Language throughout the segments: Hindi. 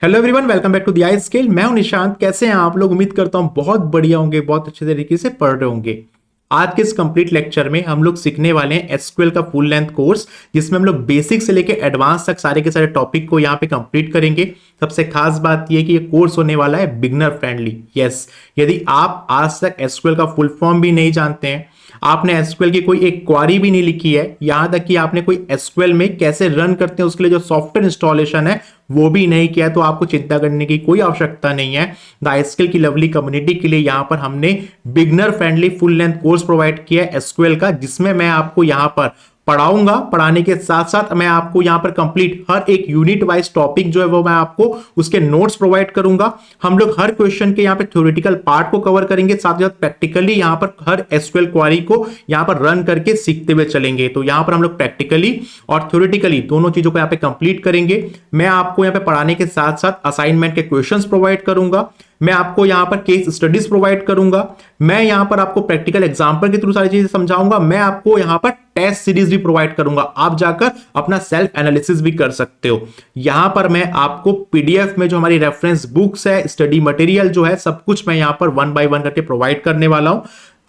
Hello everyone, welcome back to the I skill. मैं हूं निशांत। कैसे हैं आप लोग? उम्मीद करता हूं बहुत बढ़िया होंगे, बहुत अच्छे तरीके से पढ़ रहे होंगे। आज के इस कंप्लीट लेक्चर में हम लोग सीखने वाले हैं एसक्यूएल का फुल लेंथ कोर्स, जिसमें हम लोग बेसिक से लेकर एडवांस तक सारे के सारे टॉपिक को यहाँ पे कंप्लीट करेंगे। सबसे खास बात यह कि ये कोर्स होने वाला है बिगनर फ्रेंडली। यस, यदि आप आज तक एसक्यूएल का फुल फॉर्म भी नहीं जानते हैं, आपने एसक्यूएल की कोई एक क्वारी भी नहीं लिखी है, यहां तक कि आपने कोई एसक्यूएल में कैसे रन करते हैं उसके लिए जो सॉफ्टवेयर इंस्टॉलेशन है वो भी नहीं किया है, तो आपको चिंता करने की कोई आवश्यकता नहीं है। द एसक्यूएल की लवली कम्युनिटी के लिए यहां पर हमने beginner friendly full length course provide किया है एसक्यूएल का, जिसमें मैं आपको यहां पर पढ़ाऊंगा। पढ़ाने के साथ साथ मैं आपको यहां पर कंप्लीट हर एक यूनिट वाइज टॉपिक जो है वो मैं आपको उसके नोट्स प्रोवाइड करूंगा। हम लोग हर क्वेश्चन के यहां पे थ्योरेटिकल पार्ट को कवर करेंगे, साथ ही साथ प्रैक्टिकली यहां पर हर एसक्यूएल क्वेरी को यहां पर रन करके सीखते हुए चलेंगे। तो यहां पर हम लोग प्रैक्टिकली और थ्योरेटिकली दोनों चीजों को यहां पे कंप्लीट करेंगे। मैं आपको यहां पे पढ़ाने के साथ साथ असाइनमेंट के क्वेश्चंस प्रोवाइड करूंगा, मैं आपको यहां पर केस स्टडीज प्रोवाइड करूंगा, मैं यहां पर आपको प्रैक्टिकल एग्जांपल के थ्रू सारी चीजें समझाऊंगा, मैं आपको यहां पर टेस्ट सीरीज भी प्रोवाइड करूंगा। आप जाकर अपना सेल्फ एनालिसिस भी कर सकते हो। यहां पर मैं आपको पीडीएफ में जो हमारी रेफरेंस बुक्स है, स्टडी मटेरियल जो है, सब कुछ मैं यहां पर वन बाय वन करके प्रोवाइड करने वाला हूं।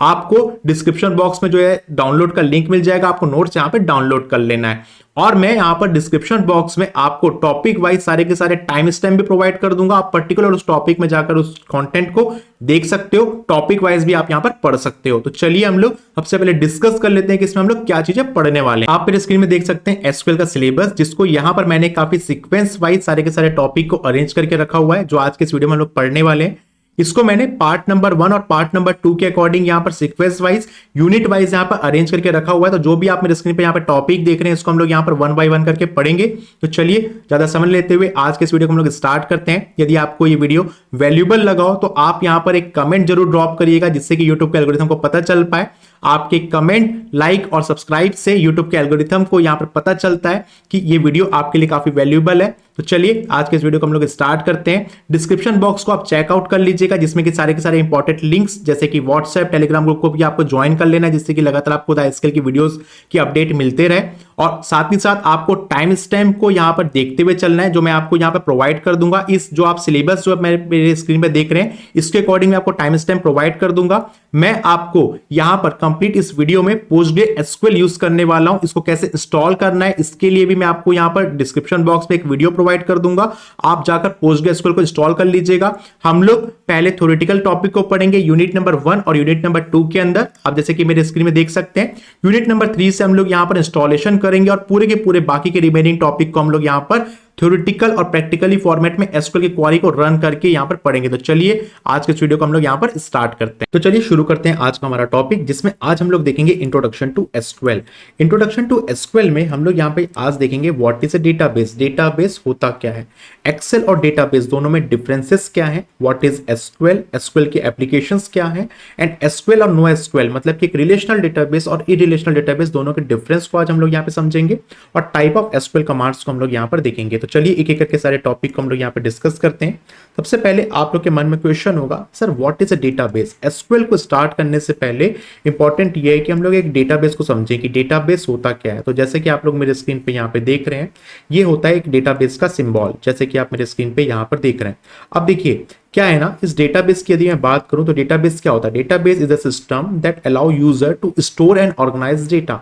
आपको डिस्क्रिप्शन बॉक्स में जो है डाउनलोड का लिंक मिल जाएगा, आपको नोट्स यहां पे डाउनलोड कर लेना है। और मैं यहां पर डिस्क्रिप्शन बॉक्स में आपको टॉपिक वाइज सारे के सारे टाइम स्टैम्प भी प्रोवाइड कर दूंगा। आप पर्टिकुलर उस टॉपिक में जाकर उस कंटेंट को देख सकते हो, टॉपिक वाइज भी आप यहां पर पढ़ सकते हो। तो चलिए हम लोग सबसे पहले डिस्कस कर लेते हैं कि इसमें हम लोग क्या चीजें पढ़ने वाले हैं। आप मेरे स्क्रीन में देख सकते हैं एसक्यूएल का सिलेबस, जिसको यहां पर मैंने काफी सीक्वेंस वाइज सारे के सारे टॉपिक को अरेंज करके रखा हुआ है, जो आज के इस वीडियो में हम लोग पढ़ने वाले हैं। इसको मैंने पार्ट नंबर 1 और पार्ट नंबर 2 के अकॉर्डिंग यहां पर सीक्वेंस वाइज, यूनिट वाइज यहां पर अरेंज करके रखा हुआ है। तो जो भी आप मेरे स्क्रीन पे यहां पर टॉपिक देख रहे हैं, इसको हम लोग यहां पर वन बाय वन करके पढ़ेंगे। तो चलिए ज्यादा समय लेते हुए आज के इस वीडियो को हम लोग स्टार्ट करते हैं। यदि आपको ये वीडियो वैल्यूएबल लगा हो तो आप यहां पर एक कमेंट जरूर ड्रॉप करिएगा, जिससे कि यूट्यूब के एल्गोरिथम को पता चल पाए। आपके कमेंट, लाइक और सब्सक्राइब से यूट्यूब के एल्गोरिथम को यहां पर पता चलता है कि ये वीडियो आपके लिए काफी वैल्यूएबल है। तो चलिए आज के इस वीडियो को हम लोग स्टार्ट करते हैं। डिस्क्रिप्शन बॉक्स को आप चेकआउट कर लीजिएगा, जिसमें कि सारे के सारे इंपॉर्टेंट लिंक्स जैसे कि व्हाट्सएप, टेलीग्राम ग्रुप को भी आपको ज्वाइन कर लेना है, जिससे कि लगातार आपको द एसक्यूएल की वीडियोस की अपडेट मिलते रहे। और साथ ही साथ आपको टाइम स्टैम्प को यहां पर देखते हुए चलना है, जो मैं आपको यहां पर प्रोवाइड कर दूंगा। इस जो आप सिलेबस जो मेरे स्क्रीन पे देख रहे हैं, इसके अकॉर्डिंग मैं आपको टाइम स्टैम्प प्रोवाइड कर दूंगा। मैं आपको यहां पर कंप्लीट इस वीडियो में पोस्टग्रेसक्यूएल यूज करने वाला हूं। इसको कैसे इंस्टॉल करना है इसके लिए भी मैं आपको यहां पर डिस्क्रिप्शन बॉक्स में एक वीडियो प्रोवाइड कर दूंगा। आप जाकर पोस्टग्रेसक्यूएल को इंस्टॉल कर लीजिएगा। हम लोग पहले थ्योरेटिकल टॉपिक को पढ़ेंगे यूनिट नंबर 1 और यूनिट नंबर 2 के अंदर। आप जैसे कि मेरे स्क्रीन में देख सकते हैं, यूनिट नंबर 3 से हम लोग यहां पर इंस्टॉलेशन करेंगे और पूरे के पूरे बाकी के रिमेनिंग टॉपिक को हम लोग यहां पर थ्योरेटिकल और प्रैक्टिकली फॉर्मेट में एसक्यूएल की क्वेरी को रन करके यहां पर पढ़ेंगे। तो चलिए आज के वीडियो को हम लोग यहां पर स्टार्ट करते हैं। तो चलिए शुरू करते हैं आज का हमारा टॉपिक, जिसमें आज हम लोग देखेंगे introduction to SQL. Introduction to SQL में हम लोग यहां पे आज देखेंगे what is a database, database होता क्या है, एक्सेल और डेटाबेस दोनों में डिफरेंसेस क्या है, व्हाट इज एसक्यूएल, एसक्यूएल के एप्लीकेशंस क्या है, एंड एसक्यूएल और नो एसक्यूएल मतलब कि एक रिलेशनल डेटाबेस और इरिलेशनल डेटाबेस दोनों के डिफरेंस को आज हम लोग यहां पे समझेंगे, और टाइप ऑफ एसक्यूएल कमांड्स को हम लोग यहां पर देखेंगे। तो चलिए एक एक करके सारे टॉपिक को हम लोग यहां पे डिस्कस करते हैं। सबसे पहले आप लोग के मन में क्वेश्चन होगा, sir what is a database. SQL को स्टार्ट करने से पहले इंपॉर्टेंट ये है कि हम लोग एक डेटाबेस को समझें कि डेटाबेस होता क्या है। तो जैसे कि आप लोग मेरे स्क्रीन पे यहां पे देख रहे हैं, ये होता है एक डेटाबेस का सिंबल, जैसे कि आप मेरे स्क्रीन पे यहां पर देख रहे हैं। अब देखिए क्या है ना, इस डेटाबेस की यदि मैं बात करूं तो डेटाबेस क्या होता है। Database is a system that allow user to store and organize data.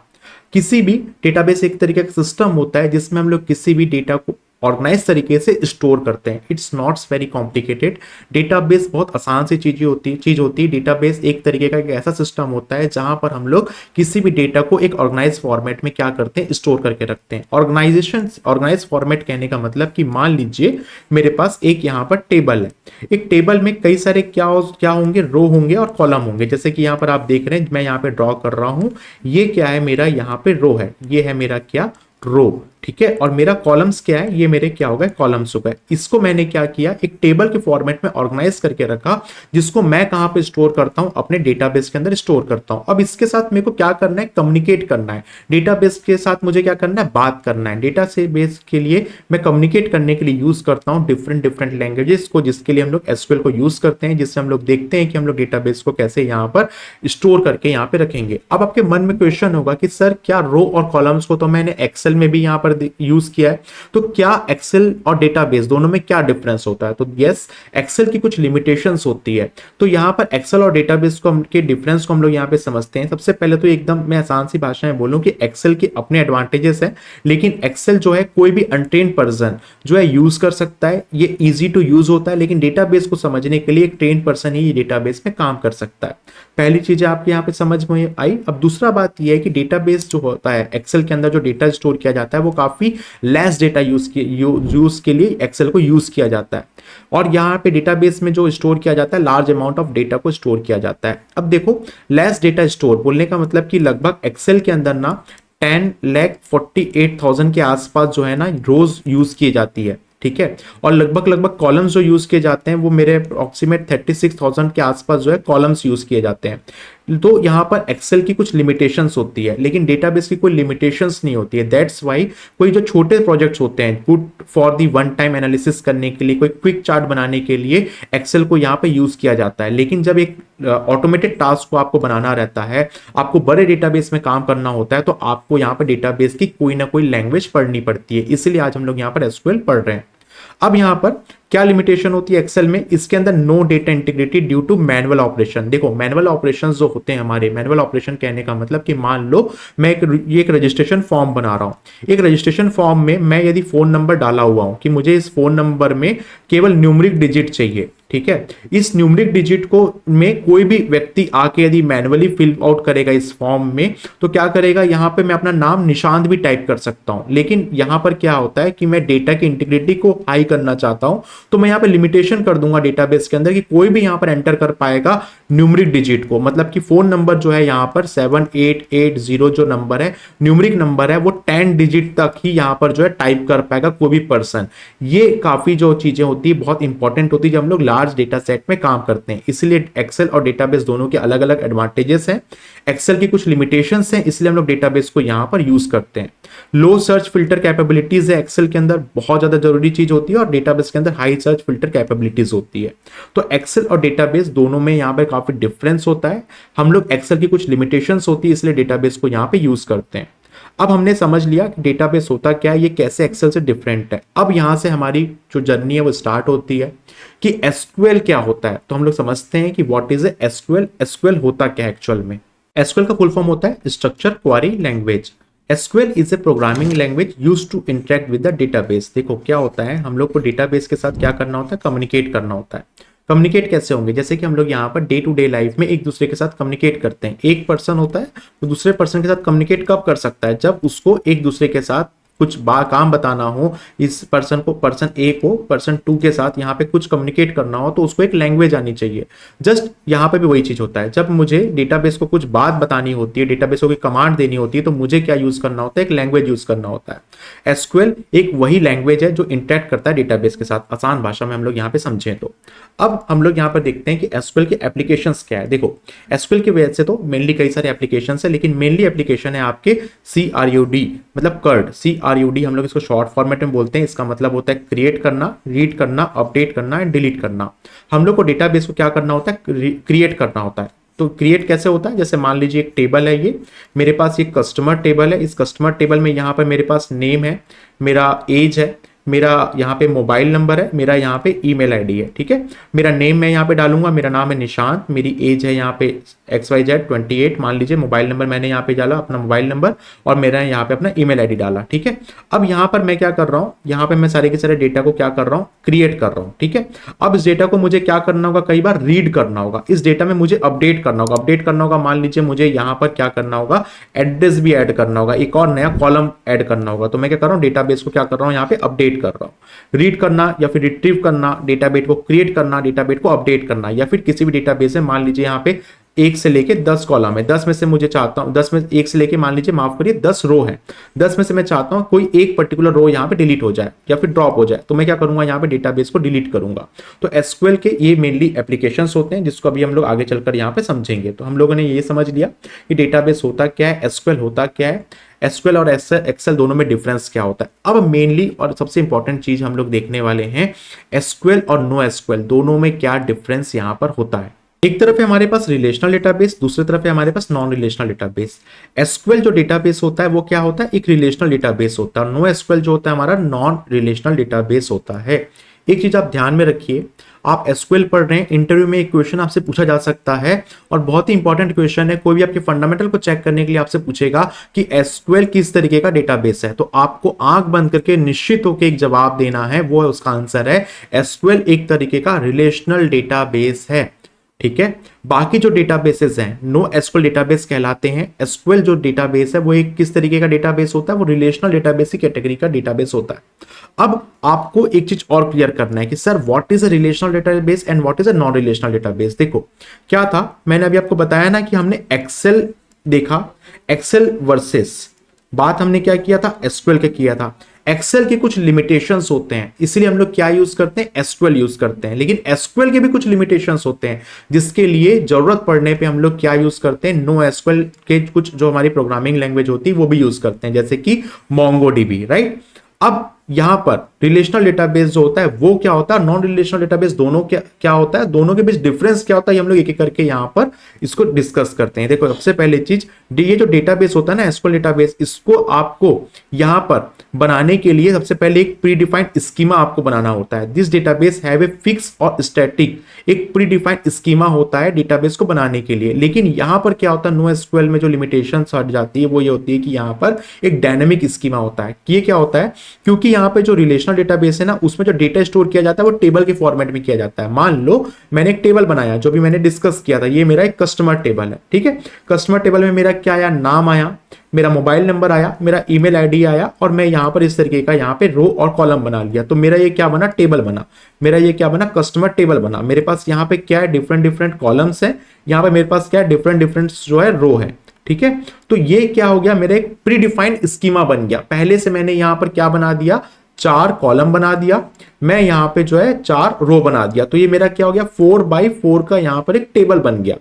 किसी भी डेटाबेस एक तरीके का सिस्टम होता है जिसमें हम लोग किसी भी डेटा को ऑर्गेनाइज तरीके से स्टोर करते हैं। It's not very complicated. Database बहुत आसान सी चीज होती है। डेटाबेस एक तरीके का एक ऐसा सिस्टम होता है जहां पर हम लोग किसी भी डेटा को एक ऑर्गेनाइज फॉर्मेट में क्या करते हैं, स्टोर करके रखते हैं। ऑर्गेनाइज फॉर्मेट कहने का मतलब कि मान लीजिए मेरे पास एक यहाँ पर टेबल है। एक टेबल में कई सारे क्या होंगे, रो होंगे और कॉलम होंगे। जैसे कि यहाँ पर आप देख रहे हैं, मैं यहाँ पे ड्रॉ कर रहा हूं, ये क्या है, मेरा यहाँ पे रो है, ये है मेरा क्या, रो, ठीक है। और मेरा कॉलम्स क्या है, ये मेरे क्या हो गए, कॉलम्स हो गए। इसको मैंने क्या किया, एक टेबल के फॉर्मेट में ऑर्गेनाइज करके रखा, जिसको मैं कहां पे स्टोर करता हूं, अपने डेटाबेस के अंदर स्टोर करता हूं। अब इसके साथ मेरे को क्या करना है, कम्युनिकेट करना है। डेटाबेस के साथ मुझे क्या करना है, बात करना है। डेटाबेस के लिए मैं कम्युनिकेट करने के लिए यूज करता हूं डिफरेंट लैंग्वेजेस को, जिसके लिए हम लोग एसक्यूएल को यूज करते हैं, जिससे हम लोग देखते हैं कि हम लोग डेटाबेस को कैसे यहाँ पर स्टोर करके यहाँ पे रखेंगे। अब आपके मन में क्वेश्चन होगा कि सर क्या रो और कॉलम्स को तो मैंने एक्सेल में भी यहाँ पर पर यूज किया है। तो क्या एक्सेल और डेटाबेस दोनों में क्या डिफरेंस होता है? तो यस, एक्सेल की कुछ लिमिटेशंस होती है। तो यहाँ पर एक्सेल और डेटाबेस को के डिफरेंस को हम लोग यहाँ पे समझते हैं। सबसे पहले तो एकदम मैं आसान सी भाषा में बोलूं कि एक्सेल के अपने एडवांटेजेस है, लेकिन एक्सेल जो है कोई भी अनट्रेन्ड पर्सन जो है यूज कर सकता है, ये इजी टू यूज होता है। लेकिन डेटाबेस को समझने के लिए एक ट्रेन पर्सन ही डेटाबेस में काम कर सकता है। पहली चीज आपके यहाँ पे समझ में आई। अब दूसरा बात यह है कि डेटाबेस जो होता है एक्सेल के अंदर जो डेटा स्टोर किया जाता है वो काफी लेस डेटा यूज के लिए एक्सेल को यूज किया जाता है, और यहाँ पे डेटाबेस में जो स्टोर किया जाता है लार्ज अमाउंट ऑफ डेटा को स्टोर किया जाता है। अब देखो, लेस डेटा स्टोर बोलने का मतलब कि लगभग एक्सेल के अंदर ना 10,48,000 के आसपास जो है ना रोज यूज की जाती है, ठीक है। और लगभग कॉलम्स जो यूज किए जाते हैं वो मेरे अप्रोक्सीमेट 36,000 के आसपास जो है कॉलम्स यूज किए जाते हैं। तो यहाँ पर एक्सेल की कुछ लिमिटेशंस होती है, लेकिन डेटाबेस की कोई लिमिटेशंस नहीं होती है। दैट्स वाई कोई जो छोटे प्रोजेक्ट्स होते हैं good for the one time analysis करने के लिए, कोई क्विक चार्ट बनाने के लिए एक्सेल को यहाँ पे यूज किया जाता है। लेकिन जब एक ऑटोमेटेड टास्क को आपको बनाना रहता है, आपको बड़े डेटाबेस में काम करना होता है, तो आपको यहाँ पर डेटाबेस की कोई ना कोई लैंग्वेज पढ़नी पड़ती है। इसलिए आज हम लोग यहाँ पर एसक्यूएल पढ़ रहे हैं। अब यहां पर क्या लिमिटेशन होती है एक्सेल में? इसके अंदर no data integrity due to manual operation. देखो, मैनुअल ऑपरेशंस जो होते हैं हमारे, मैनुअल ऑपरेशन कहने का मतलब कि मान लो मैं एक रजिस्ट्रेशन फॉर्म बना रहा हूं। एक रजिस्ट्रेशन फॉर्म में मैं यदि फोन नंबर डाला हुआ हूं कि मुझे इस फोन नंबर में केवल न्यूमेरिक डिजिट चाहिए, ठीक है। इस न्यूमेरिक डिजिट को में कोई भी व्यक्ति आके यदि मैनुअली फिल आउट करेगा इस फॉर्म में, तो क्या करेगा, यहां पे मैं अपना नाम निशांत भी टाइप कर सकता हूं। लेकिन यहां पर क्या होता है कि मैं डेटा की इंटीग्रिटी को हाई करना चाहता हूं, तो मैं यहां पे लिमिटेशन कर दूंगा डेटाबेस के अंदर कि कोई भी यहां पर एंटर कर पाएगा न्यूमेरिक डिजिट को। मतलब कि फोन नंबर जो है यहां पर 7880 जो नंबर है, न्यूमेरिक नंबर है, वो 10 डिजिट तक ही यहां पर जो है टाइप कर पाएगा कोई भी पर्सन। ये काफी जो चीजें होती है बहुत इंपॉर्टेंट होती है जब हम लोग लार्ज डेटा सेट में काम करते हैं। इसलिए एक्सेल और डेटाबेस दोनों के अलग अलग एडवांटेजेस हैं। एक्सेल की कुछ लिमिटेशंस हैं, इसलिए हम लोग डेटाबेस को यहां पर यूज करते हैं। लो सर्च फिल्टर कैपेबिलिटीज है एक्सेल के अंदर, बहुत ज्यादा जरूरी चीज होती है, और डेटाबेस के अंदर हाई सर्च फिल्टर कैपेबिलिटीज होती है। तो एक्सेल और डेटाबेस दोनों में यहां पर काफी डिफरेंस होता है। हम लोग एक्सेल की कुछ लिमिटेशंस होती है, इसलिए डेटाबेस को यहां पे यूज करते हैं। अब हमने समझ लिया कि डेटाबेस होता क्या है, ये कैसे एक्सेल से डिफरेंट है। अब यहां से हमारी जो जर्नी है वो स्टार्ट होती है कि एसक्यूएल क्या होता है। तो हम लोग समझते हैं कि व्हाट इज एसक्यूएल। एसक्यूएल होता क्या है एक्चुअल में? एसक्यूएल का फुल फॉर्म होता है structure query language. SQL is a programming language used to interact with the database. देखो क्या होता है, हम लोग को डेटाबेस के साथ क्या करना होता है, कम्युनिकेट करना होता है। कम्युनिकेट कैसे होंगे? जैसे कि हम लोग यहाँ per day to day life में एक दूसरे के साथ कम्युनिकेट करते हैं। एक पर्सन होता है तो दूसरे पर्सन के साथ कम्युनिकेट कब कर सकता है? जब उसको एक दूसरे के साथ कुछ काम बताना हो, इस पर्सन को, पर्सन ए को पर्सन 2 के साथ यहाँ पे कुछ कम्युनिकेट करना हो, तो उसको एक लैंग्वेज आनी चाहिए। जस्ट यहाँ पे भी वही चीज होता है, जब मुझे डेटाबेस को कुछ बात बतानी होती है, डेटाबेस को कोई कमांड देनी होती है, तो मुझे क्या यूज करना होता है, एक लैंग्वेज यूज करना होता है। एसक्यूएल एक वही लैंग्वेज है जो इंटरेक्ट करता है डेटाबेस के साथ। आसान भाषा में हम लोग यहाँ पे समझें तो अब हम लोग यहाँ पर देखते हैं कि एसक्यूएल के एप्लीकेशंस क्या है। देखो, एसक्यूएल की वजह से तो मेनली कई सारे एप्लीकेशंस है, लेकिन मेनली एप्लीकेशन है आपके CRUD, मतलब कर्ड। CRUD हम लोग इसको शॉर्ट फॉर्मेट में बोलते हैं। इसका मतलब होता है क्रिएट करना, रीड करना, अपडेट करना एंड डिलीट करना। हम लोग को डेटाबेस को क्या करना होता है, क्रिएट करना होता है। तो क्रिएट कैसे होता है? जैसे मान लीजिए एक टेबल है, ये मेरे पास एक कस्टमर टेबल है। इस कस्टमर टेबल में यहाँ पर मेरे पास नेम है, मेरा एज है, मेरा यहाँ पे मोबाइल नंबर है, मेरा यहाँ पे ईमेल आईडी है, ठीक है। मेरा नेम मैं यहाँ पे डालूंगा, मेरा नाम है निशांत, मेरी एज है यहाँ पे XYZ 28 मान लीजिए। मोबाइल नंबर मैंने यहाँ पे डाला अपना मोबाइल नंबर, और मेरा यहाँ पे अपना ईमेल आईडी डाला, ठीक है। अब यहाँ पर मैं क्या कर रहा हूँ, यहाँ पे मैं सारे के सारे डेटा को क्या कर रहा हूँ, क्रिएट कर रहा हूँ, ठीक है। अब इस डेटा को मुझे क्या करना होगा, कई बार रीड करना होगा, इस डेटा में मुझे अपडेट करना होगा। अपडेट करना होगा, मान लीजिए मुझे यहाँ पर क्या करना होगा, एड्रेस भी ऐड करना होगा, एक और नया कॉलम ऐड करना होगा। तो मैं क्या कर रहा हूँ, डेटाबेस को क्या कर रहा हूँ, यहाँ पे अपडेट कर रहा हूँ। रीड करना या फिर रिट्रीव करना, डेटाबेस को क्रिएट करना, डेटाबेस को अपडेट करना, या फिर किसी भी डेटाबेस में मान लीजिए यहाँ पे 1 से लेके 10 कॉलम है, 10 में से मुझे चाहता हूं, 10 में 1 से लेके मान लीजिए, माफ करिए 10 रो है, 10 में से मैं चाहता हूं कोई एक पर्टिकुलर रो यहाँ पे डिलीट हो जाए या फिर ड्रॉप हो जाए, तो मैं क्या करूंगा, यहाँ पे डेटाबेस को डिलीट करूंगा। तो एसक्यूएल के ये मेनली एप्लीकेशंस होते हैं, जिसको अभी हम लोग आगे चलकर यहाँ पे समझेंगे। तो हम लोगों ने ये समझ लिया कि डेटाबेस होता क्या है, एसक्यूएल होता क्या है, एसक्यूएल और एक्सेल दोनों में डिफरेंस क्या होता है। अब मेनली और सबसे इंपॉर्टेंट चीज हम लोग देखने वाले हैं, एसक्यूएल और नो एसक्यूएल दोनों में क्या डिफरेंस यहाँ पर होता है। एक तरफ है हमारे पास रिलेशनल डेटाबेस, दूसरी तरफ है हमारे पास नॉन रिलेशनल डेटाबेस। एसक्यूएल जो डेटाबेस होता है वो क्या होता है, एक रिलेशनल डेटाबेस होता है। नो एसक्यूएल जो होता है हमारा नॉन रिलेशनल डेटाबेस होता है। एक चीज आप ध्यान में रखिए, आप एसक्यूएल पढ़ रहे हैं, इंटरव्यू में एक क्वेश्चन आपसे पूछा जा सकता है और बहुत ही इंपॉर्टेंट क्वेश्चन है, कोई भी आपके फंडामेंटल को चेक करने के लिए आपसे पूछेगा कि एसक्यूएल किस तरीके का डेटाबेस है, तो आपको आंख बंद करके निश्चित होकर एक जवाब देना है, वो है उसका आंसर है एसक्यूएल एक तरीके का रिलेशनल डेटाबेस है। ठीक है, बाकी जो डेटाबेसेस हैं नो एसक्यूएल डेटाबेस कहलाते हैं। एसक्यूएल जो डेटाबेस है वो एक किस तरीके का डेटाबेस होता है, वो रिलेशनल डेटाबेस की कैटेगरी का डेटाबेस होता है। अब आपको एक चीज और क्लियर करना है कि sir what is a relational database and what is a non relational database. देखो क्या था, मैंने अभी आपको बताया ना कि हमने एक्सेल देखा, एक्सेल वर्सेस बात हमने क्या किया था, एसक्यूएल का किया था। एक्सेल के कुछ लिमिटेशंस होते हैं, इसलिए हम लोग क्या यूज करते हैं, एसक्यूएल यूज करते हैं। लेकिन एसक्यूएल के भी कुछ लिमिटेशंस होते हैं जिसके लिए जरूरत पड़ने पे हम लोग क्या यूज करते हैं, नो एसक्यूएल के कुछ जो हमारी प्रोग्रामिंग लैंग्वेज होती है वो भी यूज करते हैं, जैसे कि मोंगोडीबी, राइट। अब यहां पर रिलेशनल डेटाबेस जो होता है वो क्या होता है, नॉन रिलेशनल डेटाबेस दोनों क्या होता है, दोनों के बीच डिफरेंस क्या होता है, हम लोग एक एक करके यहां पर इसको डिस्कस करते हैं। देखो सबसे पहले चीज, ये जो डेटाबेस होता है ना एसक्यूएल डेटाबेस, इसको आपको यहां पर बनाने के लिए सबसे पहले एक प्री डिफाइंड स्कीमा आपको बनाना होता है। This database have a fix और स्टैटिक, एक प्री डिफाइंड स्कीमा होता है डेटाबेस को बनाने के लिए। लेकिन यहां पर क्या होता है, नो एसक्यूएल में जो लिमिटेशन हट जाती है वो ये होती है कि यहां पर एक डायनेमिक स्कीमा होता है। ये क्या होता है, क्योंकि यहां पे जो रिलेशनल डेटाबेस है ना उसमें जो डेटा स्टोर किया जाता है वो टेबल के फॉर्मेट में किया जाता है। मान लो मैंने एक टेबल बनाया, जो भी मैंने डिस्कस किया था, ये मेरा एक कस्टमर टेबल है, ठीक है। कस्टमर टेबल में मेरा क्या आया, नाम आया, मेरा मोबाइल नंबर आया, मेरा ईमेल आईडी आया, और मैं यहां पर इस तरीके का यहां पे रो और कॉलम बना लिया। तो मेरा ये क्या बना, टेबल बना, मेरा ये क्या बना, कस्टमर टेबल बना। मेरे पास यहां पे क्या है, डिफरेंट डिफरेंट कॉलम्स है, यहां पे मेरे पास क्या है, डिफरेंट डिफरेंट जो है रो है, ठीक है। तो ये क्या हो गया, मेरा एक प्री डिफाइंड स्कीमा बन गया। पहले से मैंने यहां पर क्या बना दिया, 4 कॉलम बना दिया, मैं यहां पे जो है 4 रो बना दिया। तो ये मेरा क्या हो गया, 4x4 का यहां पर एक टेबल बन गया।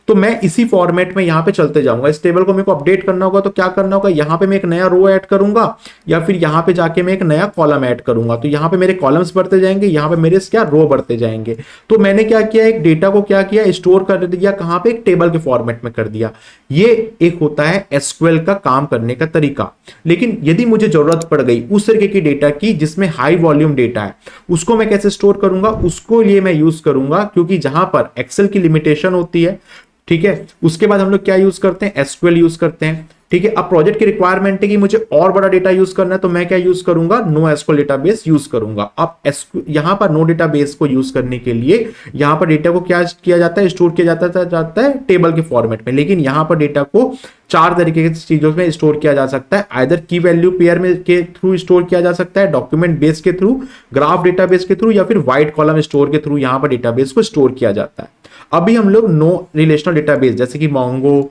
तो मैं इसी फॉर्मेट में यहां पे चलते जाऊंगा। इस टेबल को मेरे को अपडेट करना होगा तो क्या करना होगा, यहां पे मैं एक नया रो ऐड करूंगा या फिर यहां पे जाके मैं एक नया कॉलम ऐड करूंगा। तो यहां पे मेरे कॉलम्स बढ़ते जाएंगे, यहां पे मेरे क्या रो बढ़ते जाएंगे। तो मैंने क्या किया, एक डेटा को क्या किया, स्टोर कर दिया, कहां पे, एक टेबल के फॉर्मेट में कर दिया। ये एक होता है एसक्यूएल का काम करने का तरीका। लेकिन यदि मुझे जरूरत पड़ गई उस तरीके की डेटा की जिसमें हाई वॉल्यूम डेटा है, उसको मैं कैसे स्टोर करूंगा, उसको लिए मैं यूज करूंगा, क्योंकि जहां पर एक्सेल की लिमिटेशन होती है, ठीक है। उसके बाद हम लोग क्या यूज करते हैं, एसक्यूएल यूज करते हैं, ठीक है। अब प्रोजेक्ट की रिक्वायरमेंट है कि मुझे और बड़ा डेटा यूज करना है, तो मैं क्या यूज करूंगा, नो एसक्यूएल डेटाबेस यूज करूंगा। अब यहां पर नो डेटाबेस को यूज करने के लिए यहां पर डेटा को क्या किया जाता है, स्टोर किया जाता है टेबल के फॉर्मेट में। लेकिन यहां पर डेटा को 4 तरीके की चीजों में स्टोर किया जा सकता है, आइदर की वैल्यू पेयर में के थ्रू स्टोर किया जा सकता है, डॉक्यूमेंट बेस के थ्रू, ग्राफ डेटाबेस के थ्रू, या फिर वाइट कॉलम स्टोर के थ्रू यहां पर डेटाबेस को स्टोर किया जाता है। अभी हम लोग नो रिलेशनल डेटाबेस जैसे कि मोंगो,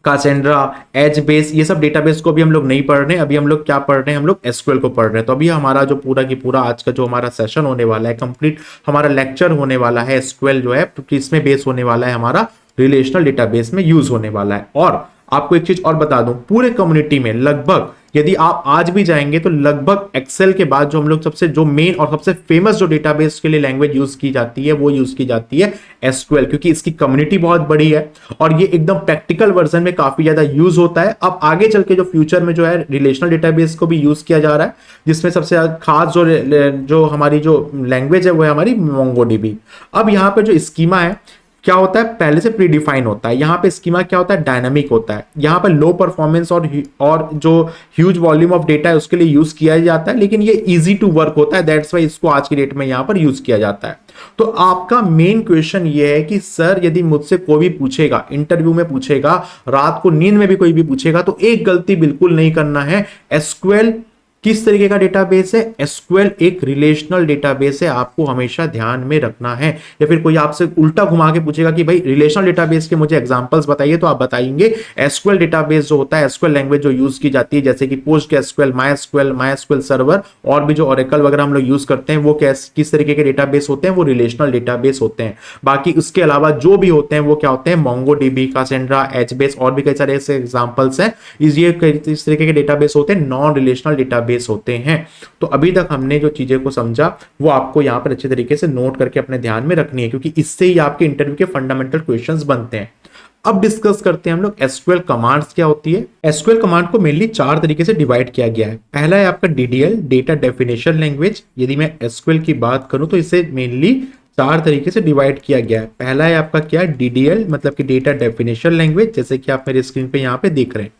कासेंड्रा, एज बेस, ये सब डेटाबेस को भी हम लोग नहीं पढ़ रहे हैं। अभी हम लोग क्या पढ़ रहे हैं, हम लोग एसक्यूएल को पढ़ रहे हैं। तो अभी हमारा जो पूरा की पूरा आज का जो हमारा सेशन होने वाला है, कंप्लीट हमारा लेक्चर होने वाला है एसक्यूएल जो है, इसमें बेस होने वाला है हमारा रिलेशनल डेटाबेस में यूज होने वाला है। और आपको एक चीज और बता दूं, पूरे कम्युनिटी में लगभग यदि आप आज भी जाएंगे तो लगभग एक्सेल के बाद जो हम लोग सबसे जो मेन और सबसे फेमस जो डेटाबेस के लिए लैंग्वेज यूज की जाती है वो यूज की जाती है एसक्यूएल, क्योंकि इसकी कम्युनिटी बहुत बड़ी है और ये एकदम प्रैक्टिकल वर्जन में काफी ज्यादा यूज होता है। अब आगे चल के जो फ्यूचर में जो है रिलेशनल डेटाबेस को भी यूज किया जा रहा है, जिसमें सबसे खास जो हमारी जो लैंग्वेज है वो है हमारी मोंगोडीबी। अब यहाँ पे जो स्कीमा है क्या होता है, पहले से प्री डिफाइन होता है। यहाँ पे स्कीमा क्या होता है, डायनामिक होता है। यहाँ पे लो परफॉर्मेंस और जो ह्यूज वॉल्यूम ऑफ डेटा है उसके लिए यूज किया जाता है, लेकिन ये इजी टू वर्क होता है, दैट्स वाई इसको आज की डेट में यहाँ पर यूज किया जाता है। तो आपका मेन क्वेश्चन ये है कि सर यदि मुझसे कोई भी पूछेगा, इंटरव्यू में पूछेगा, रात को नींद में भी कोई भी पूछेगा, तो एक गलती बिल्कुल नहीं करना है। एसक्यूएल किस तरीके का डेटाबेस है, एसक्यूएल एक रिलेशनल डेटाबेस है, आपको हमेशा ध्यान में रखना है। या फिर कोई आपसे उल्टा घुमा के पूछेगा कि भाई रिलेशनल डेटाबेस के मुझे एग्जांपल्स बताइए, तो आप बताएंगे एसक्यूएल डेटाबेस जो होता है, एसक्यूएल लैंग्वेज जो यूज की जाती है, जैसे कि post SQL, my SQL server, और भी जो ओरेकल वगैरह हम लोग यूज करते हैं, वो किस तरीके के डेटाबेस होते हैं, वो रिलेशनल डेटाबेस होते हैं। बाकी उसके अलावा जो भी होते हैं वो क्या होते हैं, मोंगोडीबी, कासेंड्रा, एचबेस और भी कई सारे ऐसे एग्जांपल्स हैं। इस तरीके के डेटाबेस होते हैं नॉन रिलेशनल डेटाबेस डेटाबेस होते हैं। तो अभी तक हमने जो चीजें को समझा वो आपको यहाँ पर अच्छे तरीके से नोट करके अपने ध्यान में रखनी है, क्योंकि इससे ही आपके इंटरव्यू के फंडामेंटल क्वेश्चंस बनते हैं। अब डिस्कस करते हैं हम लोग एसक्यूएल कमांड्स क्या होती है। एसक्यूएल कमांड को मेनली 4 तरीके से डिवाइड किया गया है। पहला है आपका डीडीएल, डेटा डेफिनेशन लैंग्वेज। यदि मैं एसक्यूएल की बात करूं तो इसे मेनली 4 तरीके से डिवाइड किया गया है। पहला है आपका क्या, डीडीएल मतलब कि डेटा डेफिनेशन लैंग्वेज, जैसे कि आप मेरे स्क्रीन पे यहाँ पे देख रहे हैं।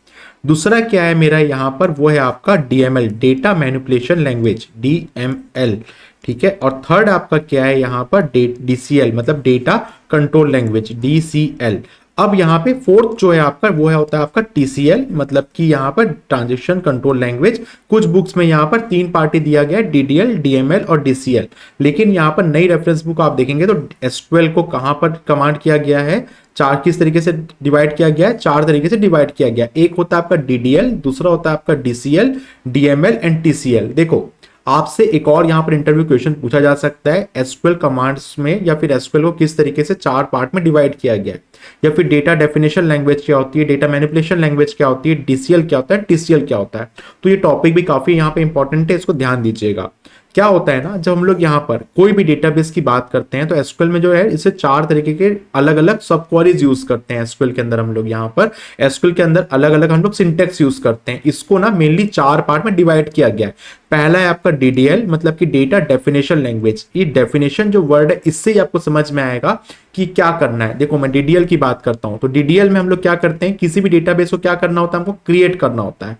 दूसरा क्या है मेरा यहाँ पर, वो है आपका DML, data manipulation language, DML, ठीक है। और थर्ड आपका क्या है यहाँ पर, डीसीएल मतलब डेटा कंट्रोल लैंग्वेज, डीसीएल। अब यहाँ पे फोर्थ जो है आपका वो है होता है आपका टीसीएल, मतलब कि यहाँ पर ट्रांजेक्शन कंट्रोल लैंग्वेज। कुछ बुक्स में यहाँ पर 3 पार्टी दिया गया है, डीडीएल, डीएमएल और डीसीएल। लेकिन यहाँ पर नई रेफरेंस बुक आप देखेंगे तो एसक्यूएल को कहाँ पर कमांड किया गया है, 4 किस तरीके से डिवाइड किया गया है, 4 तरीके से डिवाइड किया गया है। एक होता है आपका डीडीएल, दूसरा होता है आपका डीसीएल, डीएमएल एंड टीसीएल। देखो आपसे एक और यहाँ पर इंटरव्यू क्वेश्चन पूछा जा सकता है, एसक्यूएल कमांड्स में या फिर एसक्यूएल को किस तरीके से 4 पार्ट में डिवाइड किया गया है, या फिर डेटा डेफिनेशन लैंग्वेज क्या होती है, डेटा मैनिपुलेशन लैंग्वेज क्या होती है, डीसीएल क्या होता है, टीसीएल क्या होता है। तो ये टॉपिक भी काफी यहाँ पे इंपॉर्टेंट है, इसको ध्यान दीजिएगा। क्या होता है ना, जब हम लोग यहाँ पर कोई भी डेटाबेस की बात करते हैं तो एसक्यूएल में जो है इसे 4 तरीके के अलग अलग सब क्वेरीज यूज करते हैं। एसक्यूएल के अंदर हम लोग यहाँ पर एसक्यूएल के अंदर अलग अलग हम लोग सिंटेक्स यूज करते हैं। इसको ना मेनली 4 पार्ट में डिवाइड किया गया है। पहला है आपका डीडीएल मतलब कि डेटा डेफिनेशन लैंग्वेज। ये डेफिनेशन जो वर्ड है इससे ही आपको समझ में आएगा कि क्या करना है। देखो मैं डीडीएल की बात करता हूं तो डीडीएल में हम लोग क्या करते हैं, किसी भी डेटाबेस को क्या करना होता है, हमको क्रिएट करना होता है।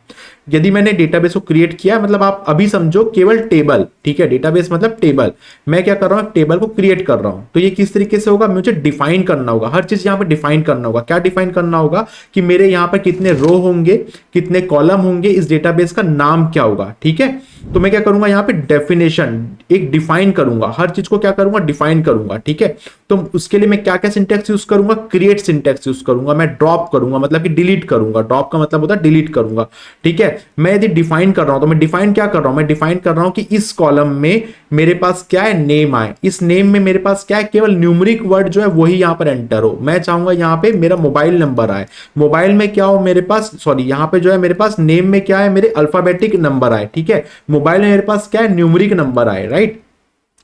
यदि मैंने डेटाबेस को क्रिएट किया मतलब आप अभी समझो केवल टेबल, ठीक है, डेटाबेस मतलब टेबल। मैं क्या कर रहा हूं, टेबल को क्रिएट कर रहा हूं। तो ये किस तरीके से होगा, मुझे डिफाइन करना होगा, हर चीज यहाँ पे डिफाइन करना होगा। क्या डिफाइन करना होगा कि मेरे यहाँ पर कितने रो होंगे, कितने कॉलम होंगे, इस डेटाबेस का नाम क्या होगा, ठीक है। तो मैं क्या करूंगा यहाँ पे डेफिनेशन एक डिफाइन करूंगा, हर चीज को क्या करूंगा, डिफाइन करूंगा, ठीक है। तो उसके लिए मैं क्या क्या सिंटेक्स यूज करूंगा, क्रिएट सिंटेक्स यूज करूंगा। मैं ड्रॉप करूंगा मतलब कि डिलीट करूंगा, ड्रॉप का मतलब होता है डिलीट करूंगा, ठीक है। मैं यदि डिफाइन कर रहा हूं तो मैं डिफाइन क्या कर रहा हूं, मैं डिफाइन कर रहा हूं कि इस कॉलम में मेरे पास क्या है, नेम आए। इस नेम में मेरे पास क्या है, केवल न्यूमेरिक वर्ड जो है वही यहां पर एंटर हो। मैं चाहूंगा यहां पे मेरा मोबाइल नंबर आए, मोबाइल में क्या हो मेरे पास, सॉरी यहां पे जो है मेरे पास नेम में क्या है, मेरे अल्फाबेटिक नंबर आए, ठीक है। मोबाइल में मेरे पास क्या है, न्यूमेरिक नंबर आए, राइट।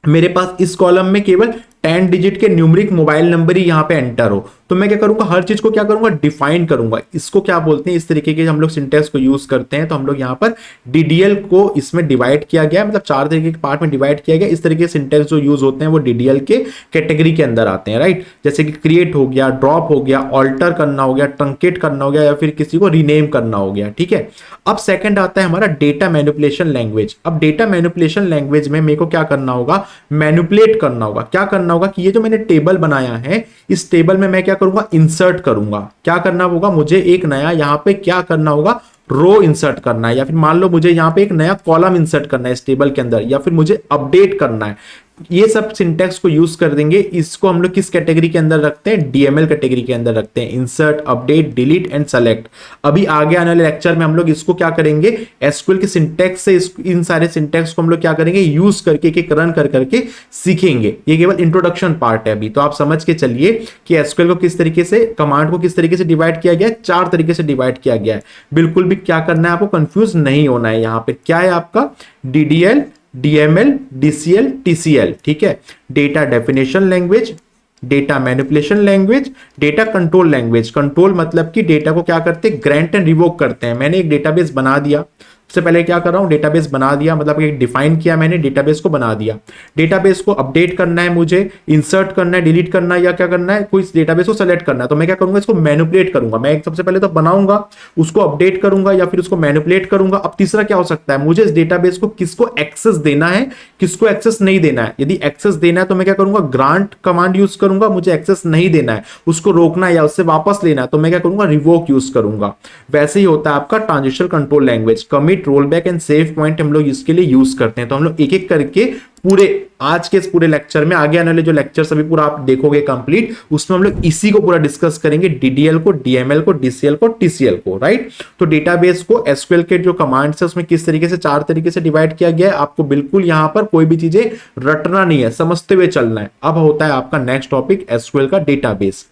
मेरे पास इस कॉलम में केवल 10 डिजिट के न्यूमेरिक मोबाइल नंबर ही यहां पे एंटर हो। तो मैं क्या करूंगा, हर चीज को क्या करूंगा, डिफाइन करूंगा। इसको क्या बोलते हैं, इस तरीके के हम लोग सिंटेक्स को यूज करते हैं। तो हम लोग यहां पर डीडीएल को इसमें डिवाइड किया गया, मतलब 4 तरीके के पार्ट में डिवाइड किया गया। इस तरीके के सिंटेक्स जो यूज होते हैं वो डीडीएल के कैटेगरी के अंदर आते हैं, राइट। जैसे कि क्रिएट हो गया, ड्रॉप हो गया, ऑल्टर करना हो गया, ट्रंकेट करना हो गया, या फिर किसी को रीनेम करना हो गया, ठीक है। अब सेकंड आता है हमारा डेटा मैनिपुलेशन लैंग्वेज। अब डेटा मैनिपुलेशन लैंग्वेज में मेरे को क्या करना होगा, मैनिपुलेट करना होगा। क्या करना होगा कि ये जो मैंने टेबल बनाया है, इस टेबल में मैं क्या करूंगा, इंसर्ट करूंगा। क्या करना होगा, मुझे एक नया यहां पे क्या करना होगा, रो इंसर्ट करना है, या फिर मान लो मुझे यहां पे एक नया कॉलम इंसर्ट करना है इस टेबल के अंदर, या फिर मुझे अपडेट करना है। ये सब सिंटेक्स को यूज कर देंगे। इसको हम लोग किस कैटेगरी के अंदर रखते हैं, डीएमएल कैटेगरी के अंदर रखते हैं, insert, update, delete and select. अभी आगे आने वाले लेक्चर में हम लोग इसको क्या करेंगे, एसक्यूएल के सिंटेक्स से इन सारे सिंटेक्स को हम लोग क्या करेंगे, यूज करके एक रन कर करके सीखेंगे। ये केवल इंट्रोडक्शन पार्ट है अभी। तो आप समझ के चलिए कि एसक्यूएल को किस तरीके से, कमांड को किस तरीके से डिवाइड किया गया है, 4 तरीके से डिवाइड किया गया है। बिल्कुल भी क्या करना है, आपको कंफ्यूज नहीं होना है। यहां पे क्या है आपका, डीडीएल, डीएमएल, डीसीएल, टीसीएल, ठीक है। Data definition language, data manipulation language, data control language. Control मतलब कि डेटा को क्या करते हैं, ग्रांट एंड रिवोक करते हैं। मैंने एक डेटाबेस बना दिया, सबसे पहले क्या कर रहा हूं, डेटाबेस बना दिया, मतलब एक डिफाइन किया मैंने, डेटाबेस को बना दिया। डेटाबेस को अपडेट करना है मुझे, इंसर्ट करना है, डिलीट करना है, या क्या करना है, कोई डेटाबेस को सेलेक्ट करना है। तो मैं क्या करूंगा, इसको मैनिपुलेट करूंगा। मैं सबसे पहले तो बनाऊंगा, उसको अपडेट करूंगा, या फिर उसको मैनिपुलेट करूंगा। अब तीसरा क्या हो सकता है, मुझे इस डेटाबेस को किसको एक्सेस देना है, किसको एक्सेस नहीं देना है। यदि एक्सेस देना है तो मैं क्या करूंगा, ग्रांट कमांड यूज करूंगा। मुझे एक्सेस नहीं देना है, उसको रोकना है या उससे वापस लेना है, तो मैं क्या करूंगा, रिवोक यूज करूंगा। वैसे ही होता है आपका transition control language, commit, rollback and save point हम लोग इसके लिए यूज करते हैं। तो हम लोग एक एक करके पूरे आज के इस पूरे लेक्चर में, आगे आने वाले जो लेक्चर सभी पूरा आप देखोगे कंप्लीट, उसमें हम लोग इसी को पूरा डिस्कस करेंगे, डीडीएल को, डीएमएल को, डीसीएल को, टीसीएल को, राइट। तो डेटाबेस को एसक्यूएल के जो कमांड्स है उसमें किस तरीके से 4 तरीके से डिवाइड किया गया है, आपको बिल्कुल यहां पर कोई भी चीजें रटना नहीं है, समझते हुए चलना है। अब होता है आपका नेक्स्ट टॉपिक, एसक्यूएल का डेटाबेस।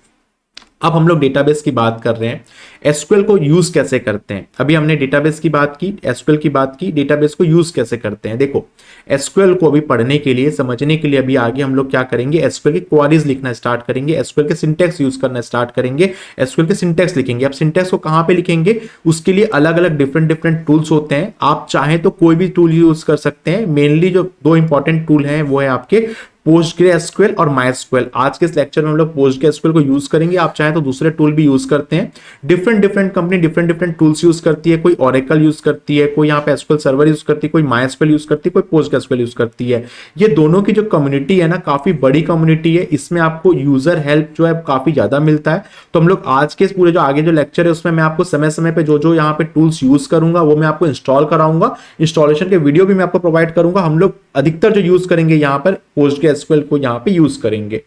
अब हम लोग डेटाबेस की बात कर रहे हैं, एसक्यूएल को यूज कैसे करते हैं। अभी हमने डेटाबेस की बात की, एसक्यूएल की बात की, डेटाबेस को यूज कैसे करते हैं। देखो एसक्यूएल को अभी पढ़ने के लिए, समझने के लिए अभी आगे हम लोग क्या करेंगे, एसक्यूएल की क्वेरीज लिखना स्टार्ट करेंगे, एसक्यूएल के सिंटैक्स यूज करना स्टार्ट करेंगे, एसक्यूएल के सिंटैक्स लिखेंगे। अब सिंटैक्स को कहां पे लिखेंगे, उसके लिए अलग अलग डिफरेंट डिफरेंट टूल्स होते हैं। आप चाहें तो कोई भी टूल यूज कर सकते हैं। मेनली जो दो इंपॉर्टेंट टूल हैं वो है आपके पोस्टग्रेसक्यूएल और माइस्क्यूएल। आज के इस लेक्चर में हम लोग पोस्टग्रेसक्यूएल को यूज करेंगे, आप चाहें तो दूसरे टूल भी यूज करते हैं। Different different company different different tools use करती है, कोई ओरेकल यूज करती है, कोई यहाँ पे एसक्यूएल सर्वर यूज करती है, कोई माइस्क्यूएल यूज करती है, कोई पोस्टग्रेसक्यूएल यूज करती है। ये दोनों की जो कम्युनिटी है ना, काफी बड़ी कम्युनिटी है, इसमें आपको यूजर हेल्प जो है काफी ज्यादा मिलता है। तो हम लोग आज के इस पूरे जो आगे जो लेक्चर है उसमें मैं आपको समय समय पे जो जो यहाँ पे टूल्स यूज करूंगा वो मैं आपको इंस्टॉल कराऊंगा, इंस्टॉलेशन के वीडियो भी मैं आपको प्रोवाइड करूंगा। हम लोग अधिकतर जो यूज करेंगे यहाँ पर पोस्टग्रेसक्यूएल को यहाँ पे यूज करेंगे।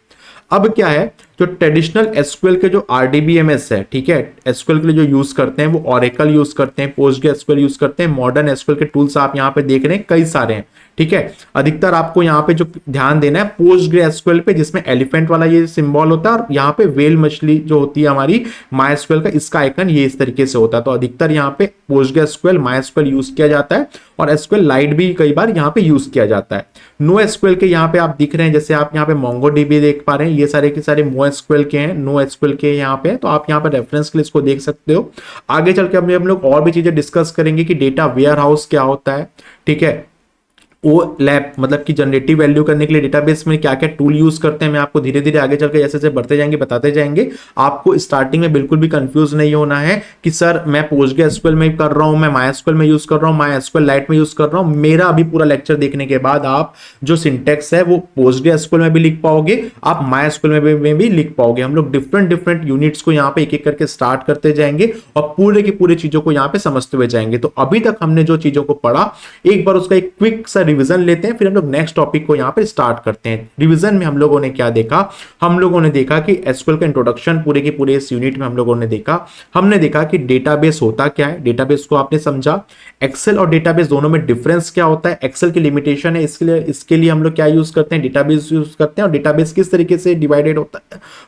अब क्या है, जो ट्रेडिशनल एसक्यूएल के जो आरडीबीएमएस है, ठीक है, एसक्यूएल के लिए जो यूज करते हैं वो ओरेकल यूज करते हैं, पोस्टग्रेसक्यूएल यूज करते हैं। मॉडर्न एसक्यूएल के टूल्स आप यहाँ पे देख रहे हैं कई सारे हैं, ठीक है। अधिकतर आपको यहाँ पे जो ध्यान देना है पोस्टग्रेसक्यूएल पे, जिसमें एलिफेंट वाला ये सिंबल होता है, और यहाँ पे वेल मछली जो होती है हमारी माइस्क्यूएल का, इसका आइकन ये इस तरीके से होता है। तो अधिकतर यहाँ पे पोस्टग्रेसक्यूएल माइस्क्यूएल यूज किया जाता है, और एसक्यूएल लाइट भी कई बार यहाँ पे यूज किया जाता है। नो एसक्यूएल के यहाँ पे आप दिख रहे हैं, जैसे आप यहाँ पे मोंगोडीबी देख पा रहे हैं, ये सारे के सारे नो एसक्यूएल के हैं, नो एसक्यूएल के यहाँ पे, तो आप यहाँ पे रेफरेंस के लिए इसको देख सकते हो। आगे चल के हम लोग और भी चीजें डिस्कस करेंगे कि डेटा वेयर हाउस क्या होता है, ठीक है। ओ लैब मतलब कि जनरेटिव वैल्यू करने के लिए डेटाबेस में क्या क्या टूल यूज करते हैं, मैं आपको धीरे धीरे आगे चलकर जैसे जैसे बढ़ते जाएंगे बताते जाएंगे। आपको स्टार्टिंग में बिल्कुल भी कंफ्यूज नहीं होना है कि सर मैं पोस्टग्रेसक्यूएल में कर रहा हूं, मैं माइस्क्यूएल में यूज कर रहा हूं, माइस्क्यूएल लाइट में यूज कर रहा हूं। मेरा अभी पूरा लेक्चर देखने के बाद आप जो सिंटेक्स है वो पोस्टग्रेसक्यूएल में भी लिख पाओगे, आप माइस्क्यूएल में भी लिख पाओगे। हम लोग डिफरेंट डिफरेंट यूनिट्स को यहाँ पे एक एक करके स्टार्ट करते जाएंगे और पूरे की पूरी चीजों को यहाँ पे समझते हुए जाएंगे। तो अभी तक हमने जो चीजों को पढ़ा, एक बार उसका एक क्विक सा रिवीजन लेते हैं, फिर हम लोग नेक्स्ट टॉपिक को यहां पर स्टार्ट करते हैं। रिवीजन में हम लोगों ने क्या देखा, हम लोगों ने देखा कि एसक्यूएल का इंट्रोडक्शन पूरे के पूरे इस यूनिट में हम लोगों ने देखा। हमने देखा कि डेटाबेस होता क्या है, डेटाबेस को आपने समझा। एक्सेल और डेटाबेस दोनों में डिफरेंस क्या होता है, एक्सेल की लिमिटेशन है, इसके लिए हम लोग क्या यूज करते हैं, डेटाबेस यूज करते हैं। और डेटाबेस किस तरीके से डिवाइडेड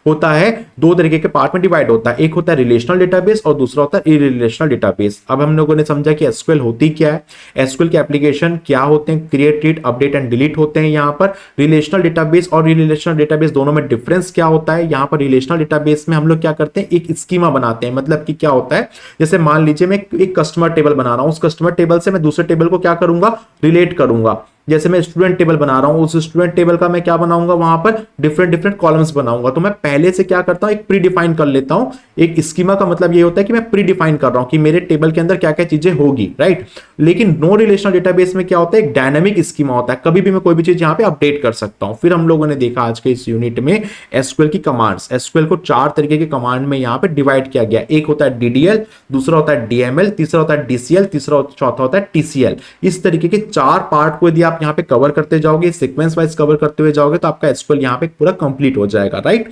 होता है, दो तरीके के पार्ट में डिवाइड होता है, एक होता है रिलेशनल डेटाबेस और दूसरा होता है इररिलेशनल डेटाबेस। अब हम लोगों ने समझा कि एसक्यूएल होती क्या है, एसक्यूएल के एप्लीकेशन क्या होते हैं, create, read, update and delete होते हैं। यहाँ पर रिलेशनल डेटाबेस और इररिलेशनल डेटाबेस दोनों में डिफरेंस क्या होता है। यहाँ पर रिलेशनल डेटाबेस में हम लोग क्या करते हैं, एक स्कीमा बनाते हैं। मतलब कि क्या होता है, जैसे मान लीजिए मैं एक कस्टमर टेबल बना रहा हूं, उस कस्टमर टेबल से मैं दूसरे टेबल को क्या करूंगा, रिलेट करूंगा। जैसे मैं स्टूडेंट टेबल बना रहा हूं, उस स्टूडेंट टेबल का मैं क्या बनाऊंगा, वहां पर डिफरेंट डिफरेंट कॉलम्स बनाऊंगा। तो मैं पहले से क्या करता हूं, एक प्री डिफाइन कर लेता हूं। एक स्कीमा का मतलब ये होता है कि मैं प्री डिफाइन कर रहा हूं कि मेरे टेबल के अंदर क्या क्या चीजें होगी, राइट। लेकिन नो रिलेशनल डेटाबेस में क्या होता है, एक डायनामिक स्कीमा होता है, कभी भी मैं कोई भी चीज यहां पे अपडेट कर सकता हूं। फिर हम लोगों ने देखा आज के इस यूनिट में एसक्यूएल की कमांड्स। एसक्यूएल को चार तरीके के कमांड में यहां पे डिवाइड किया गया। एक होता है डीडीएल, दूसरा होता है डीएमएल, तीसरा होता है डीसीएल, चौथा होता है टीसीएल। इस तरीके के चार पार्ट को यदि आप यहां पे कवर करते जाओगे, सीक्वेंस वाइज कवर करते हुए जाओगे, तो आपका एसक्यूएल यहां पे पूरा कंप्लीट हो जाएगा, राइट।